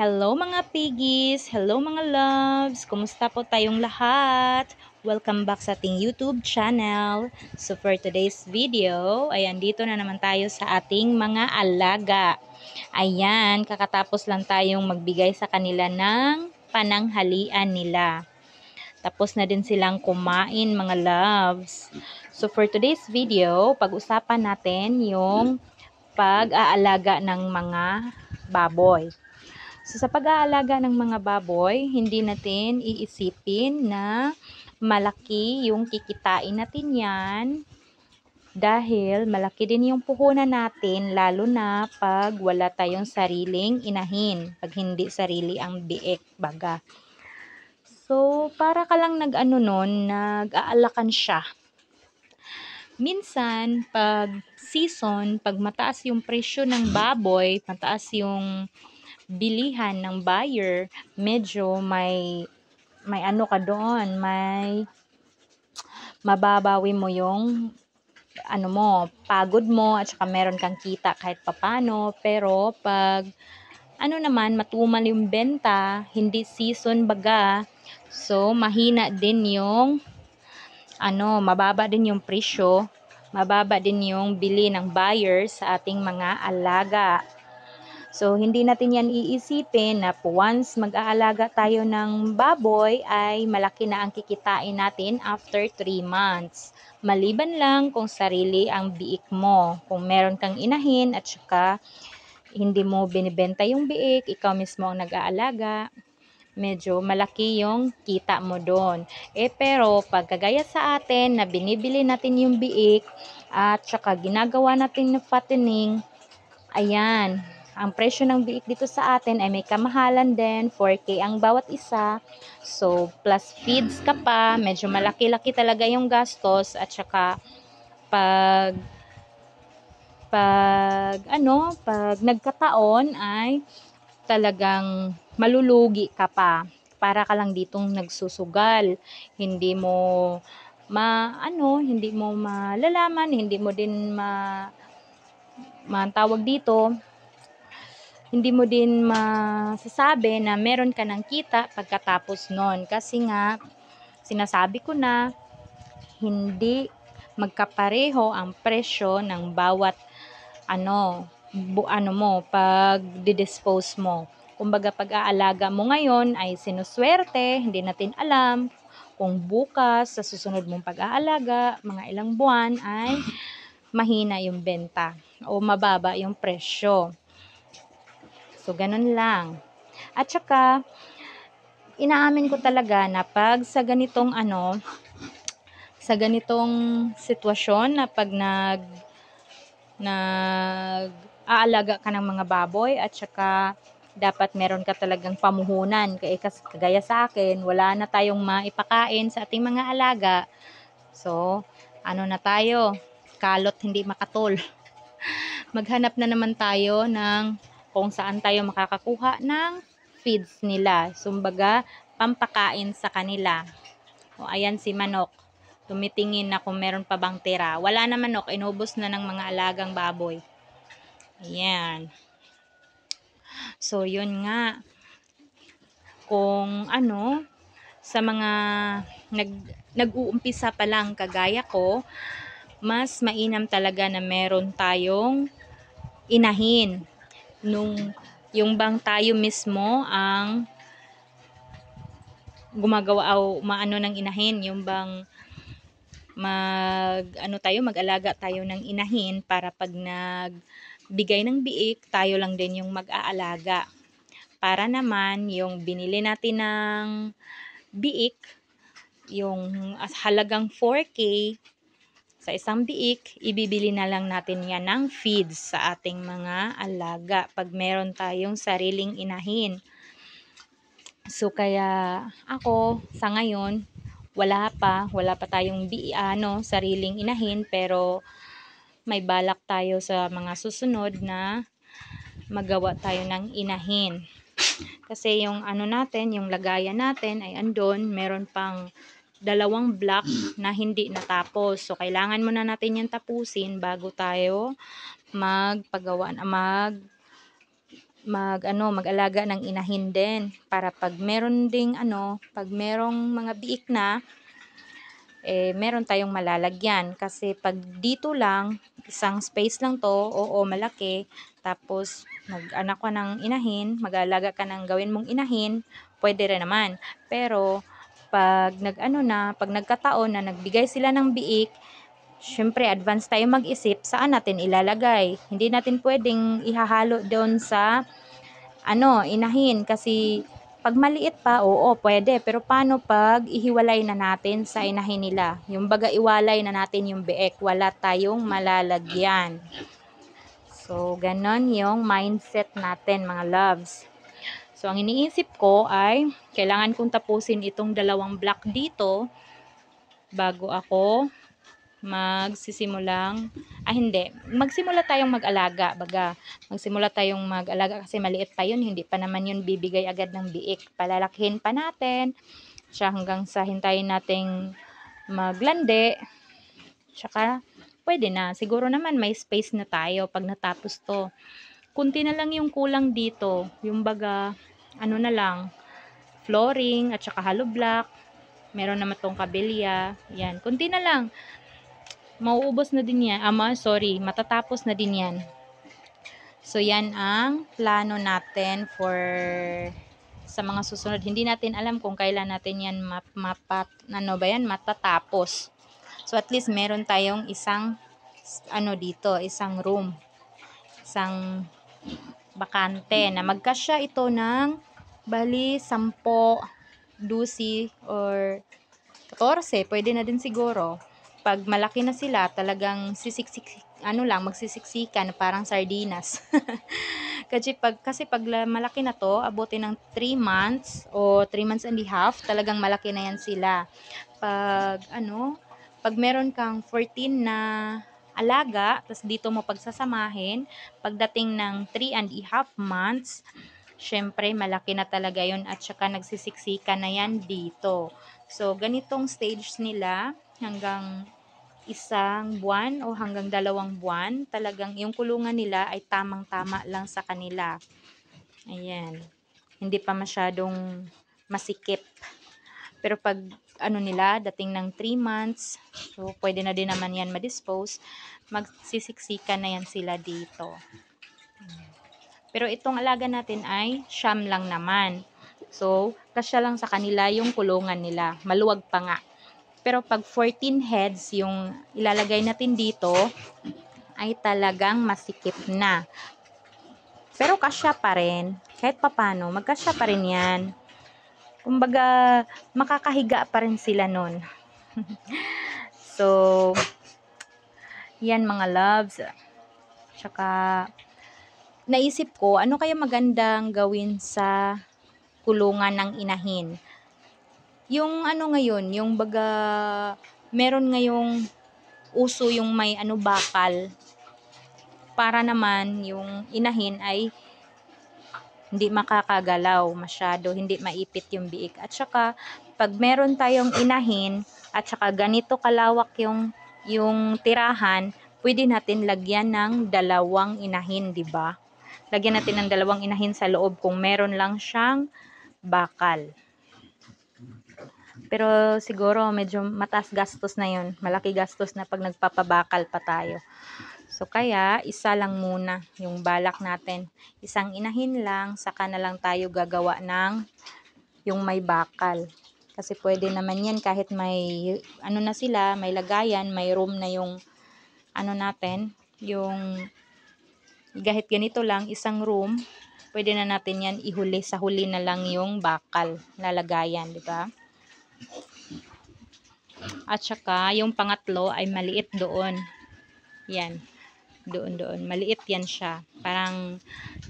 Hello mga piggies! Hello mga loves! Kumusta po tayong lahat? Welcome back sa ating YouTube channel. So for today's video, ay andito na naman tayo sa ating mga alaga. Ayan, kakatapos lang tayong magbigay sa kanila ng pananghalian nila. Tapos na din silang kumain mga loves. So for today's video, pag-usapan natin yung pag-aalaga ng mga baboy. So, sa pag-aalaga ng mga baboy, hindi natin iisipin na malaki yung kikitain natin yan dahil malaki din yung puhunan natin lalo na pag wala tayong sariling inahin, pag hindi sarili ang biik baga. So, para ka lang nag-ano nun, nag-aalakan siya. Minsan, pag season, pag mataas yung presyo ng baboy, mataas yung bilihan ng buyer, medyo may ano ka doon, may mababawi mo yung ano mo, pagod mo at saka meron kang kita kahit papano. Pero pag ano naman, matumal yung benta, hindi season baga, so mahina din yung ano, mababa din yung presyo, mababa din yung bili ng buyers sa ating mga alaga. So, hindi natin yan iisipin na once mag-aalaga tayo ng baboy ay malaki na ang kikitain natin after 3 months. Maliban lang kung sarili ang biik mo. Kung meron kang inahin at saka hindi mo binibenta yung biik, ikaw mismo ang nag-aalaga, medyo malaki yung kita mo doon. Pero pagkagaya sa atin na binibili natin yung biik at saka ginagawa natin ng fattening, ayan, ang presyo ng biik dito sa atin ay may kamahalan din, 4K ang bawat isa. So, plus feeds ka pa, medyo malaki-laki talaga yung gastos at saka pag pag nagkataon ay talagang malulugi ka pa. Para ka lang ditong nagsusugal. Hindi mo hindi mo malalaman, hindi mo din tawag dito, hindi mo din masasabi na meron ka ng kita pagkatapos nun. Kasi nga, sinasabi ko na, hindi magkapareho ang presyo ng bawat pag didispose mo. Kumbaga pag-aalaga mo ngayon ay sinuswerte, hindi natin alam kung bukas sa susunod mong pag-aalaga, mga ilang buwan ay mahina yung benta o mababa yung presyo. So, ganun lang. At saka, inaamin ko talaga na pag sa ganitong sitwasyon na pag aalaga ka ng mga baboy at saka dapat meron ka talagang pamuhunan. Kagaya sa akin, wala na tayong maipakain sa ating mga alaga. So, na tayo? Kalot hindi makatol. Maghanap na naman tayo ng kung saan tayo makakakuha ng feeds nila. Sumbaga, pampakain sa kanila. O, ayan si manok. Tumitingin na kung meron pa bang tira. Wala na manok, inubos na ng mga alagang baboy. Ayan. So, yun nga. Kung sa mga nag-uumpisa pa lang kagaya ko, mas mainam talaga na meron tayong inahin. Yung bang tayo mismo ang gumagawa o ng inahin, yung bang mag-alaga tayo ng inahin para pag nagbigay ng biik, tayo lang din yung mag-aalaga. Para naman yung binili natin ng biik, yung halagang 4K sa isang biik, ibibili na lang natin yan ng feeds sa ating mga alaga pag meron tayong sariling inahin. So, kaya ako, sa ngayon, wala pa tayong sariling inahin, pero may balak tayo sa mga susunod na magawa tayo ng inahin. Kasi yung yung lagayan natin ay andon, meron pang 2 block na hindi natapos. So, kailangan muna natin yan tapusin bago tayo mag-alaga ng inahin din para pag meron ding pag merong mga biik na meron tayong malalagyan kasi pag dito lang isang space lang to, oo malaki, tapos mag-anak ka ng inahin, mag-alaga ka ng gawin mong inahin, pwede rin naman. Pero pag pag nagkataon na nagbigay sila ng biik, syempre advance tayo mag-isip saan natin ilalagay. Hindi natin pwedeng ihahalo doon sa inahin kasi pag maliit pa, oo, pwede. Pero paano pag ihiwalay na natin sa inahin nila? Yung baga iwalay na natin yung biik, wala tayong malalagyan. So, ganon yung mindset natin mga loves. So, ang iniisip ko ay kailangan kong tapusin itong dalawang block dito bago ako magsimula tayong mag-alaga, magsimula tayong mag-alaga kasi maliit pa yun, hindi pa naman yun bibigay agad ng biik, palalakihin pa natin, siya hanggang sa hintayin nating maglandi, tsaka pwede na, siguro naman may space na tayo pag natapos to, kunti na lang yung kulang dito, yung baga, na lang, flooring, at saka hollow block, meron naman tong kabilya, yan, kunti na lang, mauubos na din yan. Matatapos na din yan. So, yan ang plano natin sa mga susunod. Hindi natin alam kung kailan natin yan matatapos. So, at least meron tayong isang isang room. Isang bakante na magkasya ito ng bali 10, 12 or 14. Pwede na din siguro. Pag malaki na sila, talagang magsisiksikan parang sardinas. kasi pag malaki na to, abutin ng 3 months o 3 months and a half, talagang malaki na yan sila. Pag meron kang 14 na alaga, tapos dito mo pagsasamahin, pagdating ng 3 and a half months, syempre malaki na talaga yun at saka nagsisiksikan na yan dito. So, ganitong stage nila hanggang 1 buwan o hanggang 2 buwan, talagang yung kulungan nila ay tamang-tama lang sa kanila. Ayan. Hindi pa masyadong masikip. Pero pag dating ng 3 months, so pwede na din naman yan ma-dispose, magsisiksikan na yan sila dito. Pero itong alaga natin ay siyam lang naman. So, kasya lang sa kanila yung kulungan nila. Maluwag pa nga. Pero pag 14 heads yung ilalagay natin dito, ay talagang masikip na. Pero kasya pa rin. Kahit papano, magkasya pa rin yan. Kumbaga, makakahiga pa rin sila nun. So, yan mga loves. Tsaka, naisip ko, ano kaya magandang gawin sa kulungan ng inahin? Yung ngayon, yung baga, meron ngayong uso yung may bakal. Para naman yung inahin ay hindi makakagalaw masyado, hindi maipit yung biik. At saka, pag meron tayong inahin, at saka ganito kalawak yung tirahan, pwede natin lagyan ng 2 inahin, di ba? Lagyan natin ng 2 inahin sa loob kung meron lang siyang bakal. Pero siguro medyo mataas gastos na yun. Malaki gastos na pag nagpapabakal pa tayo. So kaya isa lang muna yung balak natin. Isang inahin lang, saka na lang tayo gagawa ng yung may bakal. Kasi pwede naman yan kahit may na sila, may lagayan, may room na yung natin, yung kahit ganito lang, isang room, pwede na natin yan ihuli, sa huli na lang yung bakal, lalagayan, di ba? At saka, yung pangatlo ay maliit doon. Yan. Doon. Maliit yan siya. Parang,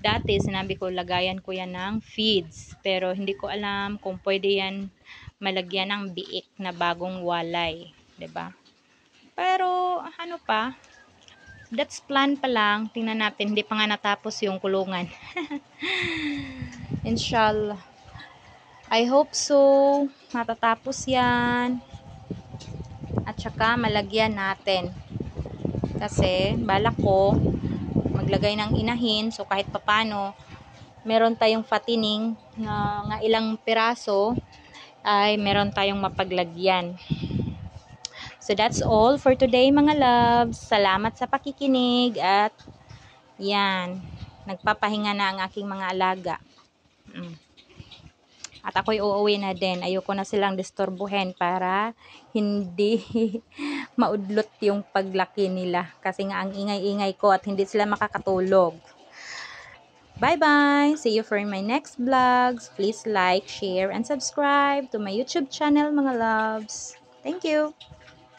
dati sinabi ko, lagayan ko yan ng feeds. Pero, hindi ko alam kung pwede yan malagyan ng biik na bagong walay. 'Di ba? Pero, that's plan pa lang. Tingnan natin, hindi pa nga natapos yung kulungan. Inshallah. I hope so. Matatapos yan. At saka malagyan natin. Kasi balak ko maglagay ng inahin. So kahit papano, meron tayong patining na nga ilang piraso ay meron tayong mapaglagyan. So that's all for today mga loves. Salamat sa pakikinig at yan, nagpapahinga na ang aking mga alaga. At ako'y uuwi na din. Ayoko na silang disturbuhin para hindi maudlot yung paglaki nila. Kasi nga ang ingay-ingay ko at hindi sila makakatulog. Bye-bye! See you for my next vlogs. Please like, share, and subscribe to my YouTube channel mga loves. Thank you!